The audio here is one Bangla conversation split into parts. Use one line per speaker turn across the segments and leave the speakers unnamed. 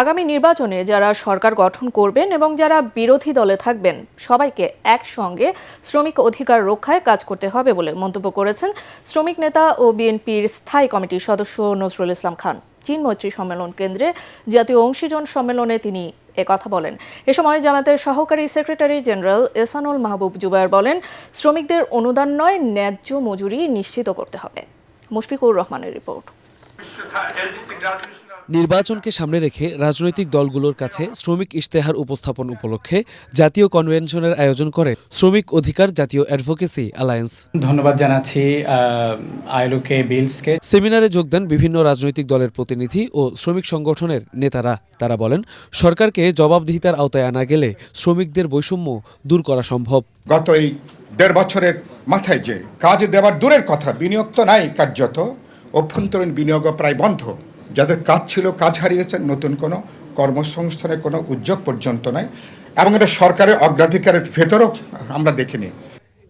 আগামী নির্বাচনে যারা সরকার গঠন করবেন এবং যারা বিরোধী দলে থাকবেন সবাইকে একসঙ্গে শ্রমিক অধিকার রক্ষায় কাজ করতে হবে বলে মন্তব্য করেছেন শ্রমিক নেতা ও বিএনপির স্থায়ী কমিটির সদস্য নজরুল ইসলাম খান। চীন মৈত্রী সম্মেলন কেন্দ্রে জাতীয় অংশীজন সম্মেলনে তিনি একথা বলেন। এ সময় জামায়াতের সহকারী সেক্রেটারি জেনারেল এহসানুল মাহবুব জুবায়ের বলেন, শ্রমিকদের অনুদান নয়, ন্যায্য মজুরি নিশ্চিত করতে হবে। মুশফিকুর রহমানের রিপোর্ট।
নির্বাচনকে সামনে রেখে রাজনৈতিক দলগুলোর কাছে শ্রমিক ইশতেহার উপস্থাপন উপলক্ষে জাতীয় কনভেনশনের আয়োজন করে শ্রমিক অধিকার জাতীয় অ্যাডভোকেসি অ্যালায়েন্স।
ধন্যবাদ জানাচ্ছি আইএলওকে বিলসকে।
সেমিনারে যোগ দেন বিভিন্ন রাজনৈতিক দলের প্রতিনিধি ও শ্রমিক সংগঠনের নেতারা। তারা বলেন, সরকারকে জবাবদিহিতার আওতায় আনা গেলে শ্রমিকদের বৈষম্য দূর করা সম্ভব।
গত এই ১.৫ বছরের মাথায় যে কাজ দেওয়ার দূরের কথা, বিনিয়োগ তো নাই, কার্যত অভ্যন্তরীণ বিনিয়োগ প্রায় বন্ধ। যাদের কাজ ছিল কাজ হারিয়েছেন, নতুন কোনো কর্মসংস্থানের কোনো উদ্যোগ পর্যন্ত নাই, এবং এটা সরকারের অগ্রাধিকারের ভেতরও আমরা দেখিনি।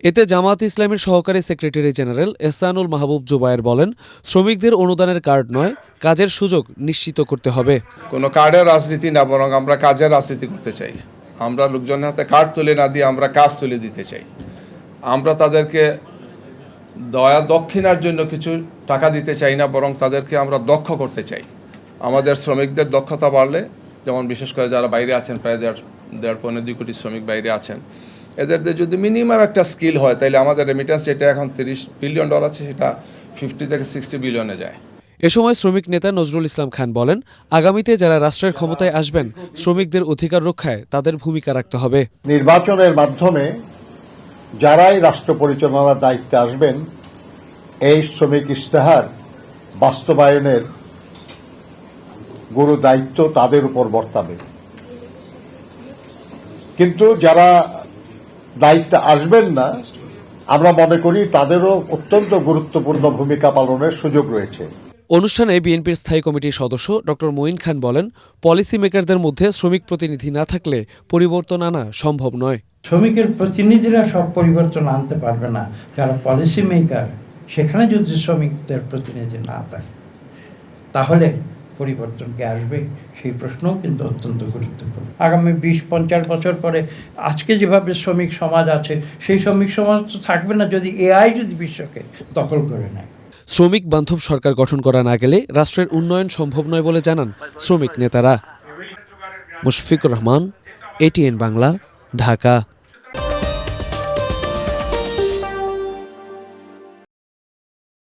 এতে জামায়াত ইসলামের সহকারী সেক্রেটারি জেনারেল এহসানুল মাহবুব জুবায়ের বলেন, শ্রমিকদের অনুদানের কার্ড নয়, কাজের সুযোগ নিশ্চিত করতে হবে।
কোনো কার্ডের রাজনীতি না, বরং আমরা কাজের রাজনীতি করতে চাই। আমরা লোকজনের হাতে কার্ড তুলে না দিয়ে আমরা কাজ তুলে দিতে চাই। আমরা তাদেরকে দয়া দক্ষিণার জন্য কিছু টাকা দিতে চাই না, বরং তাদেরকে আমরা দক্ষ করতে চাই। আমাদের শ্রমিকদের দক্ষতা বাড়লে, যেমন বিশেষ করে যারা বাইরে আছেন, প্রায় 1.5-2 কোটি শ্রমিক বাইরে আছেন, এদের যদি মিনিমাম একটা স্কিল হয়, তাহলে আমাদের রেমিটেন্স যেটা এখন $30 বিলিয়ন আছে, সেটা 50 থেকে 60 বিলিয়নে যায়।
এ সময় শ্রমিক নেতা নজরুল ইসলাম খান বলেন, আগামীতে যারা রাষ্ট্রের ক্ষমতায় আসবেন, শ্রমিকদের অধিকার রক্ষায় তাদের ভূমিকা রাখতে হবে।
নির্বাচনের মাধ্যমে যারাই রাষ্ট্র পরিচালনার দায়িত্বে আসবেন, এই শ্রমিক ইশতেহার বাস্তবায়নের গুরু দায়িত্ব তাদের উপর বর্তাবে। কিন্তু যারা দায়িত্বে আসবেন না, আমরা মনে করি তাদেরও অত্যন্ত গুরুত্বপূর্ণ ভূমিকা পালনের সুযোগ রয়েছে।
অনুষ্ঠানে বিএনপির স্থায়ী কমিটির সদস্য ডক্টর মঈন খান বলেন, পলিসি মেকারদের মধ্যে শ্রমিক প্রতিনিধি না থাকলে পরিবর্তন আনা সম্ভব নয়।
শ্রমিকের প্রতিনিধিরা সব পরিবর্তন আনতে পারবে না। যারা পলিসি মেকার, সেখানে যদি শ্রমিকদের প্রতিনিধি না থাকে, তাহলে পরিবর্তন কি আসবে? সেই প্রশ্নও কিন্তু অত্যন্ত গুরুত্বপূর্ণ। আগামী 20-50 বছর পরে আজকে যেভাবে শ্রমিক সমাজ আছে, সেই শ্রমিক সমাজ তো থাকবে না যদি এআই যদি বিশ্বকে দখল করে নেয়।
শ্রমিক বান্ধব সরকার গঠন করা না গেলে রাষ্ট্রের উন্নয়ন সম্ভব নয় বলে জানান শ্রমিক নেতারা। মুশফিকুর রহমান, ATN বাংলা, ঢাকা।